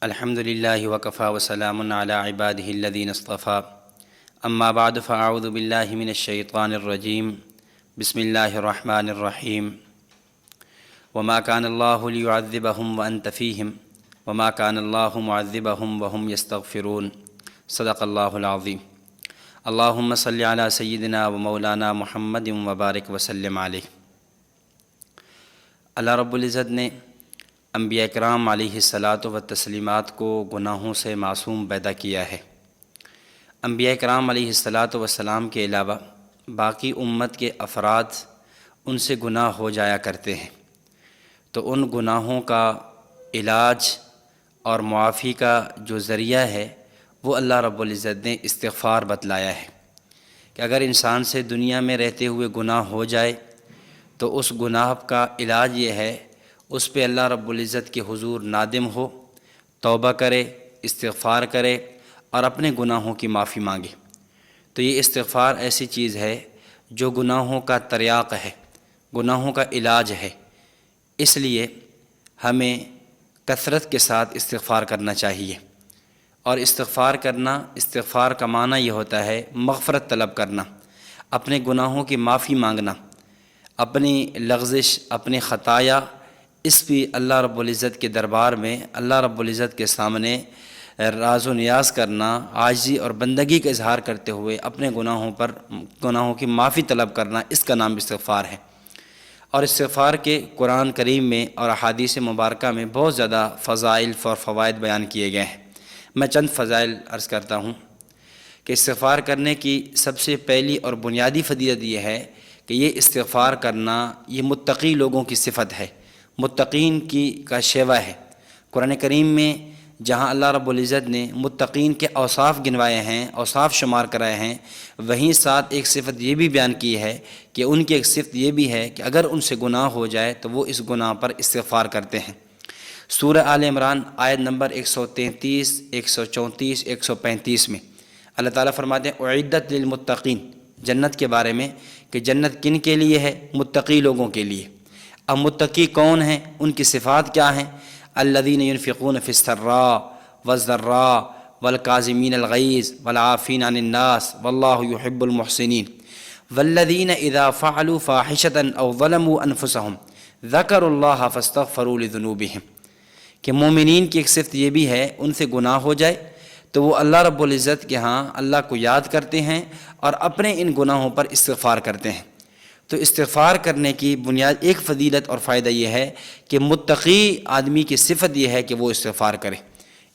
الحمد للہ وکفیٰ وسلام علی عبادہ الذین اصطفیٰ اما بعد فاعوذ باللہ من الشیطان الرجیم بسم اللہ الرحمن الرحیم وما كان اللہ لیعذبہم وانت فیہم وما كان اللہ معذبہم وہم یستغفرون صدق اللہ العظیم اللہم صلی علی سیدنا و مولانا محمد وبارک وسلم علیہ۔ اللہ رب العزت نے انبیاء کرام علیہ الصلاۃ والتسلیمات کو گناہوں سے معصوم پیدا کیا ہے۔ انبیاء کرام علیہ الصلاۃ والسلام کے علاوہ باقی امت کے افراد ان سے گناہ ہو جایا کرتے ہیں، تو ان گناہوں کا علاج اور معافی کا جو ذریعہ ہے وہ اللہ رب العزت نے استغفار بتلایا ہے کہ اگر انسان سے دنیا میں رہتے ہوئے گناہ ہو جائے تو اس گناہ کا علاج یہ ہے اس پہ اللہ رب العزت کے حضور نادم ہو، توبہ کرے، استغفار کرے اور اپنے گناہوں کی معافی مانگے۔ تو یہ استغفار ایسی چیز ہے جو گناہوں کا تریاق ہے، گناہوں کا علاج ہے، اس لیے ہمیں کثرت کے ساتھ استغفار کرنا چاہیے۔ اور استغفار کا معنی یہ ہوتا ہے مغفرت طلب کرنا، اپنے گناہوں کی معافی مانگنا، اپنی لغزش، اپنی خطایا اس بھی اللہ رب العزت کے دربار میں اللہ رب العزت کے سامنے راز و نیاز کرنا، عاجزی اور بندگی کا اظہار کرتے ہوئے اپنے گناہوں کی معافی طلب کرنا، اس کا نام استغفار ہے۔ اور استغفار کے قرآن کریم میں اور احادیث مبارکہ میں بہت زیادہ فضائل اور فوائد بیان کیے گئے ہیں۔ میں چند فضائل عرض کرتا ہوں کہ استغفار کرنے کی سب سے پہلی اور بنیادی فضیلت یہ ہے کہ یہ استغفار کرنا یہ متقی لوگوں کی صفت ہے، متقین کا شیوہ ہے۔ قرآن کریم میں جہاں اللہ رب العزت نے متقین کے اوصاف گنوائے ہیں، اوصاف شمار کرائے ہیں، وہیں ساتھ ایک صفت یہ بھی بیان کی ہے کہ ان کی ایک صفت یہ بھی ہے کہ اگر ان سے گناہ ہو جائے تو وہ اس گناہ پر استغفار کرتے ہیں۔ سورہ آل عمران آیت نمبر 133، 134، 135 میں اللہ تعالیٰ فرماتے ہیں اعدت للمتقین، جنت کے بارے میں کہ جنت کن کے لیے ہے؟ متقی لوگوں کے لیے۔ اب متقی کون ہیں؟ ان کی صفات کیا ہیں؟ الذین ينفقون فی السراء والضراء والکاظمین الغیظ والعافین عن الناس واللہ یحب المحسنین والذین اذا فعلوا فاحشۃ او ظلموا انفسهم ذکروا اللہ فاستغفروا لذنوبہم، کہ مومنین کی ایک صفت یہ بھی ہے ان سے گناہ ہو جائے تو وہ اللہ رب العزت کے ہاں اللہ کو یاد کرتے ہیں اور اپنے ان گناہوں پر استغفار کرتے ہیں۔ تو استغفار کرنے کی بنیاد ایک فضیلت اور فائدہ یہ ہے کہ متقی آدمی کی صفت یہ ہے کہ وہ استغفار کرے۔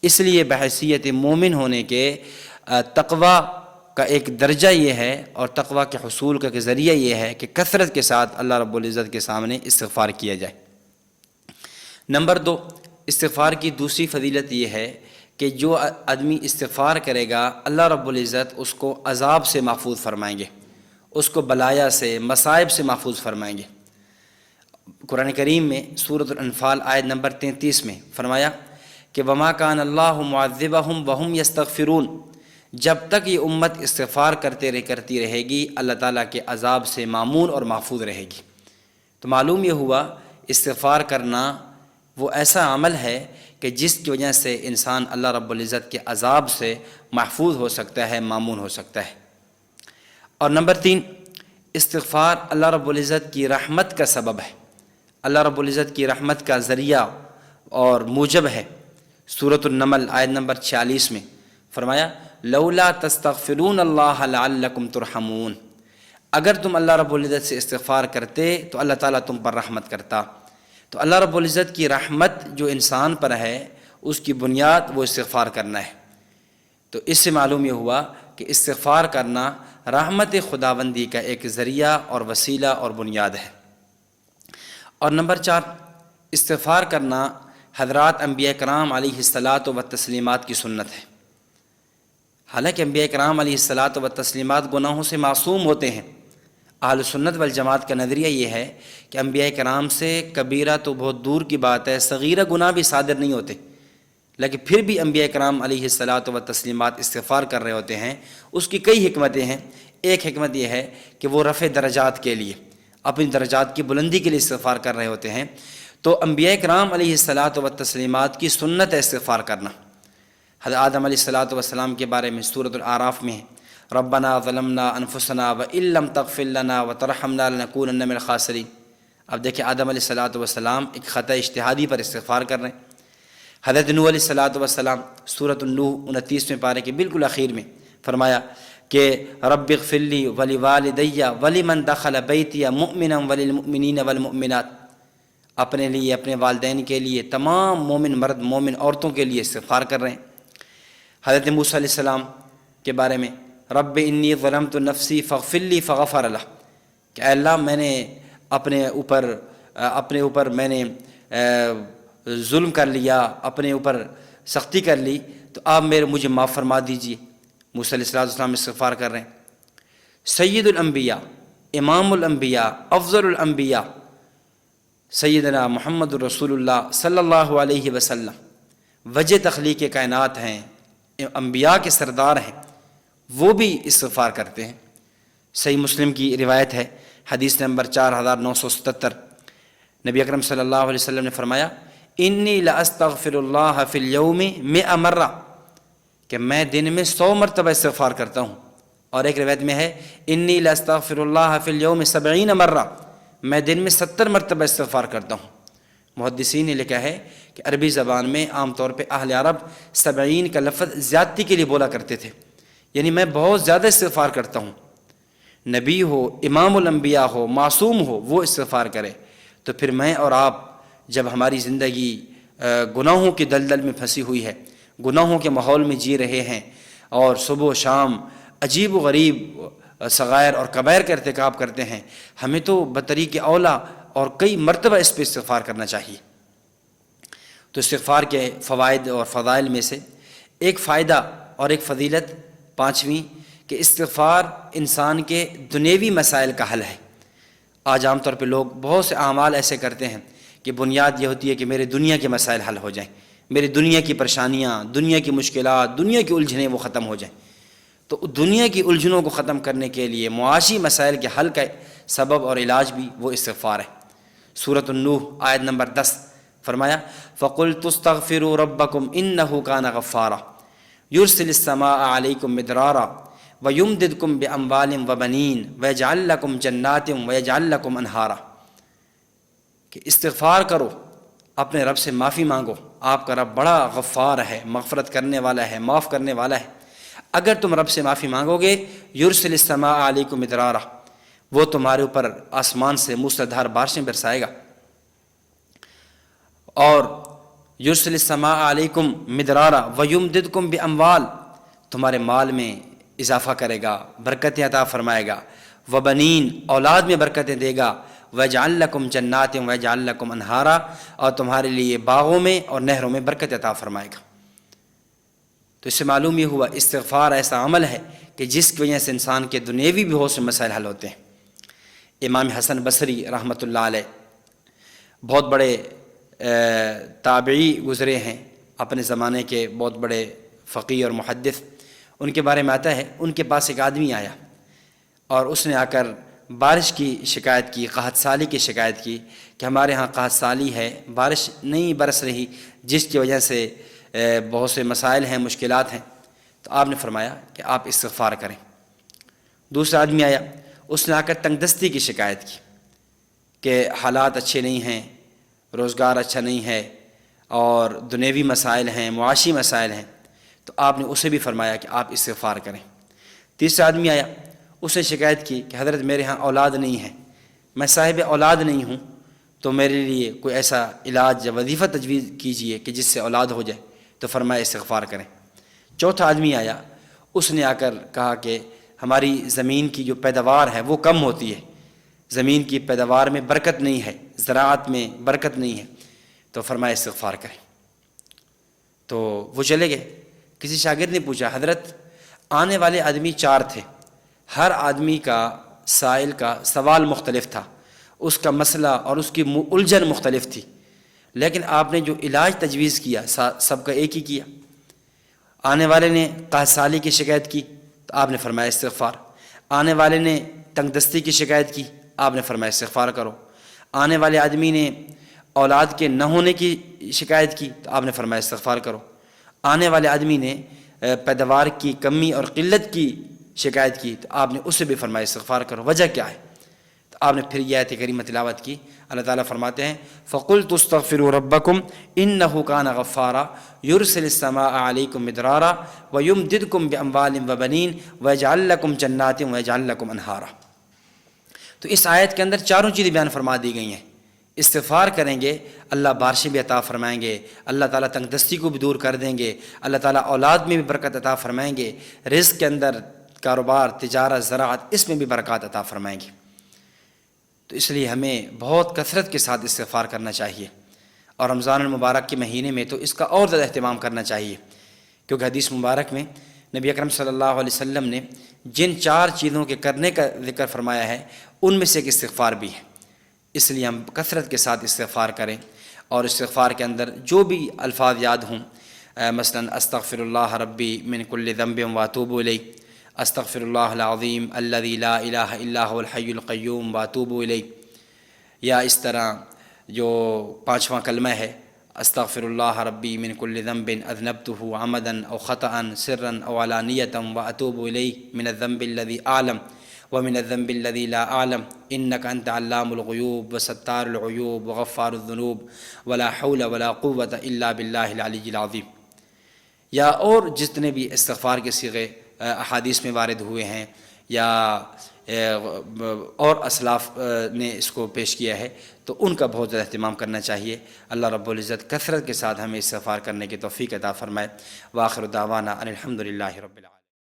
اس لیے بحیثیت مومن ہونے کے تقوی کا ایک درجہ یہ ہے اور تقوی کے حصول کا ذریعہ یہ ہے کہ کثرت کے ساتھ اللہ رب العزت کے سامنے استغفار کیا جائے۔ نمبر 2، استغفار کی دوسری فضیلت یہ ہے کہ جو آدمی استغفار کرے گا اللہ رب العزت اس کو عذاب سے محفوظ فرمائیں گے، اس کو بلایا سے، مصائب سے محفوظ فرمائیں گے۔ قرآن کریم میں سورۃ الانفال آیت نمبر 33 میں فرمایا کہ وما کان اللہ معذبہم وہم یستغفرون، جب تک یہ امت استغفار کرتی رہے گی اللہ تعالیٰ کے عذاب سے مامون اور محفوظ رہے گی۔ تو معلوم یہ ہوا استغفار کرنا وہ ایسا عمل ہے کہ جس کی وجہ سے انسان اللہ رب العزت کے عذاب سے محفوظ ہو سکتا ہے، مامون ہو سکتا ہے۔ اور نمبر 3، استغفار اللہ رب العزت کی رحمت کا سبب ہے، اللہ رب العزت کی رحمت کا ذریعہ اور موجب ہے۔ سورۃ النمل آیت نمبر 46 میں فرمایا لولا تستغفرون اللہ لعلکم ترحمون، اگر تم اللہ رب العزت سے استغفار کرتے تو اللہ تعالیٰ تم پر رحمت کرتا۔ تو اللہ رب العزت کی رحمت جو انسان پر ہے اس کی بنیاد وہ استغفار کرنا ہے۔ تو اس سے معلوم یہ ہوا کہ استغفار کرنا رحمت خداوندی کا ایک ذریعہ اور وسیلہ اور بنیاد ہے۔ اور نمبر 4، استغفار کرنا حضرات انبیاء کرام علیہ الصلاۃ والتسلیمات کی سنت ہے۔ حالانکہ انبیاء کرام علیہ الصلاۃ والتسلیمات گناہوں سے معصوم ہوتے ہیں، اہل سنت والجماعت کا نظریہ یہ ہے کہ انبیاء کرام سے کبیرہ تو بہت دور کی بات ہے، صغیرہ گناہ بھی صادر نہیں ہوتے، لیکن پھر بھی انبیاء کرام علیہ الصلاۃ والتسلیمات استغفار کر رہے ہوتے ہیں۔ اس کی کئی حکمتیں ہیں۔ ایک حکمت یہ ہے کہ وہ رفع درجات کے لیے، اپنی درجات کی بلندی کے لیے استغفار کر رہے ہوتے ہیں۔ تو انبیاء کرام علیہ الصلاۃ والتسلیمات کی سنت ہے استغفار کرنا۔ حضرت آدم علیہ الصلاۃ والسلام کے بارے میں سورۃ الاعراف میں ہے، ربنا ظلمنا انفسنا وان لم تغفر لنا وترحمنا لنکونن من الخاسرین۔ اب دیکھیں آدم علیہ الصلاۃ والسلام ایک خطا اجتہادی پر استغفار کر رہے ہیں۔ حضرت نوح علیہ الصلاۃ والسلام سورۃ النوح 29ویں پارے کے بالکل اخیر میں فرمایا کہ رب اغفر لی ولوالدی ولمن دخل بیتی مؤمنا وللمؤمنین والمؤمنات، اپنے لیے، اپنے والدین کے لیے، تمام مومن مرد مومن عورتوں کے لیے استغفار کر رہے ہیں۔ حضرت موسیٰ علیہ السلام کے بارے میں رب انی ظلمت نفسی فاغفر لی فغفر لہ، کہ اے اللہ میں نے اپنے اوپر میں نے ظلم کر لیا، اپنے اوپر سختی کر لی، تو آپ مجھے معاف فرما دیجیے۔ موسیٰ علیہ السلام استغفار کر رہے ہیں۔ سید الانبیاء، امام الانبیاء، افضل الانبیاء سیدنا محمد الرسول اللہ صلی اللہ علیہ وسلم وجہ تخلیق کائنات ہیں، انبیاء کے سردار ہیں، وہ بھی استغفار کرتے ہیں۔ صحیح مسلم کی روایت ہے، حدیث نمبر 4977، نبی اکرم صلی اللہ علیہ وسلم نے فرمایا انی لاستغفر اللہ فی اليوم 100 مرہ، کہ میں دن میں 100 مرتبہ استغفار کرتا ہوں۔ اور ایک روایت میں ہے انی لاستغفر اللہ فی اليوم 70 مرہ، میں دن میں 70 مرتبہ استغفار کرتا ہوں۔ محدثین نے لکھا ہے کہ عربی زبان میں عام طور پہ اہل عرب 70 کا لفظ زیادتی کے لیے بولا کرتے تھے، یعنی میں بہت زیادہ استغفار کرتا ہوں۔ نبی ہو، امام الانبیاء ہو، معصوم ہو، وہ استغفار کرے، تو پھر میں اور آپ جب ہماری زندگی گناہوں کی دلدل میں پھنسی ہوئی ہے، گناہوں کے ماحول میں جی رہے ہیں، اور صبح و شام عجیب و غریب صغائر اور کبائر کا ارتکاب کرتے ہیں، ہمیں تو بطریق اولا اور کئی مرتبہ اس پہ استغفار کرنا چاہیے۔ تو استغفار کے فوائد اور فضائل میں سے ایک فائدہ اور ایک فضیلت پانچویں، کہ استغفار انسان کے دنیوی مسائل کا حل ہے۔ آج عام طور پہ لوگ بہت سے اعمال ایسے کرتے ہیں کہ بنیاد یہ ہوتی ہے کہ میرے دنیا کے مسائل حل ہو جائیں، میری دنیا کی پریشانیاں، دنیا کی مشکلات، دنیا کی الجھنیں وہ ختم ہو جائیں۔ تو دنیا کی الجھنوں کو ختم کرنے کے لیے معاشی مسائل کے حل کا سبب اور علاج بھی وہ استغفار ہے۔ سورۃ النوح آیت نمبر 10 فرمایا فَقُلْتُ اسْتَغْفِرُوا رَبَّكُمْ إِنَّهُ كَانَ غَفَّارًا يُرْسِلِ السَّمَاءَ عَلَيْكُمْ مِدْرَارًا وَيُمْدِدْكُمْ بِأَمْوَالٍ وَبَنِينَ وَيَجْعَلْ لَكُمْ جَنَّاتٍ وَيَجْعَلْ لَكُمْ أَنْهَارًا، کہ استغفار کرو، اپنے رب سے معافی مانگو، آپ کا رب بڑا غفار ہے، مغفرت کرنے والا ہے، معاف کرنے والا ہے۔ اگر تم رب سے معافی مانگو گے، یرسل السماء علیکم مدرارا، وہ تمہارے اوپر آسمان سے موسلادھار بارشیں برسائے گا، اور یرسل السماء علیکم مدرارا ویمددکم باموال، تمہارے مال میں اضافہ کرے گا، برکتیں عطا فرمائے گا، وبنین، اولاد میں برکتیں دے گا، ویجعل لکم جنات ویجعل لکم انہارا، اور تمہارے لیے باغوں میں اور نہروں میں برکت عطا فرمائے گا۔ تو اس سے معلوم یہ ہوا استغفار ایسا عمل ہے کہ جس کی وجہ سے انسان کے دنیوی بھی بہت سے مسائل حل ہوتے ہیں۔ امام حسن بصری رحمۃ اللہ علیہ بہت بڑے تابعی گزرے ہیں، اپنے زمانے کے بہت بڑے فقیہ اور محدث۔ ان کے بارے میں آتا ہے ان کے پاس ایک آدمی آیا اور اس نے آ کر بارش کی شکایت کی، قحط سالی کی شکایت کی کہ ہمارے ہاں قحط سالی ہے، بارش نہیں برس رہی، جس کی وجہ سے بہت سے مسائل ہیں، مشکلات ہیں۔ تو آپ نے فرمایا کہ آپ استغفار کریں۔ دوسرا آدمی آیا، اس نے آ کر تنگ دستی کی شکایت کی کہ حالات اچھے نہیں ہیں، روزگار اچھا نہیں ہے، اور دنیوی مسائل ہیں، معاشی مسائل ہیں۔ تو آپ نے اسے بھی فرمایا کہ آپ استغفار کریں۔ تیسرا آدمی آیا، اس نے شکایت کی کہ حضرت میرے ہاں اولاد نہیں ہے، میں صاحب اولاد نہیں ہوں، تو میرے لیے کوئی ایسا علاج یا وظیفہ تجویز کیجئے کہ جس سے اولاد ہو جائے۔ تو فرمایا استغفار کریں۔ چوتھا آدمی آیا، اس نے آ کر کہا کہ ہماری زمین کی جو پیداوار ہے وہ کم ہوتی ہے، زمین کی پیداوار میں برکت نہیں ہے، زراعت میں برکت نہیں ہے۔ تو فرمایا استغفار کریں۔ تو وہ چلے گئے۔ کسی شاگرد نے پوچھا حضرت آنے والے آدمی 4 تھے، ہر آدمی کا سائل کا سوال مختلف تھا، اس کا مسئلہ اور اس کی الجھن مختلف تھی، لیکن آپ نے جو علاج تجویز کیا سب کا ایک ہی کیا۔ آنے والے نے قحط سالی کی شکایت کی تو آپ نے فرمایا استغفار، آنے والے نے تنگ دستی کی شکایت کی، آپ نے فرمایا استغفار کرو، آنے والے آدمی نے اولاد کے نہ ہونے کی شکایت کی تو آپ نے فرمایا استغفار کرو. آنے والے آدمی نے پیداوار کی کمی اور قلت کی شکایت کی تو آپ نے اس سے بھی فرمایا استغفار کرو. وجہ کیا ہے؟ تو آپ نے پھر یہ آیت کریمہ تلاوت کی. اللہ تعالیٰ فرماتے ہیں فَقُلْتُ اسْتَغْفِرُوا رَبَّكُمْ إِنَّهُ كَانَ غَفَّارًا يُرْسِلِ السَّمَاءَ عَلَيْكُمْ مِدْرَارًا وَيُمْدِدْكُمْ بِأَمْوَالٍ وَبَنِينَ وَيَجْعَلْ لَكُمْ جَنَّاتٍ وَيَجْعَلْ لَكُمْ أَنْهَارًا. تو اس آیت کے اندر چاروں چیزیں بیان فرما دی گئی ہیں. استغفار کریں گے اللہ بارشیں بھی عطا فرمائیں گے, اللہ تعالیٰ تنگ دستی کو بھی دور کر دیں گے, اللہ تعالیٰ اولاد میں بھی برکت عطا فرمائیں گے, رزق کے اندر کاروبار, تجارت, زراعت اس میں بھی برکات عطا فرمائیں گے. تو اس لیے ہمیں بہت کثرت کے ساتھ استغفار کرنا چاہیے, اور رمضان المبارک کے مہینے میں تو اس کا اور زیادہ اہتمام کرنا چاہیے, کیونکہ حدیث مبارک میں نبی اکرم صلی اللہ علیہ وسلم نے جن 4 چیزوں کے کرنے کا ذکر فرمایا ہے ان میں سے ایک استغفار بھی ہے. اس لیے ہم کثرت کے ساتھ استغفار کریں, اور استغفار کے اندر جو بھی الفاظ یاد ہوں, مثلا استغفر اللہ ربی من کل ذنب واتوب الیہ, استغفر اللہ العظیم الذی لا الہ الا هو الحی القیوم واتوب الیہ, یا اس طرح جو 5واں کلمہ ہے استغفر اللہ ربی من کل ذنب اذنبته عمدا او خطأ سرا او علانیۃ واتوب الیہ من الذنب الذی اعلم ومن الذنب الذي لا أعلم إنك أنت علام الغيوب وستار العيوب وغفار الذنوب ولا حول ولا قوة إلا بالله العلي العظيم. یا اور جتنے بھی استغفار کے صیغے احادیث میں وارد ہوئے ہیں یا اور اسلاف نے اس کو پیش کیا ہے, تو ان کا بہت زیادہ اہتمام کرنا چاہیے. اللہ رب العزت کثرت کے ساتھ ہمیں استغفار کرنے کی توفیق عطا فرمائے. وآخر دعوانا ان الحمد للہ رب العالمین.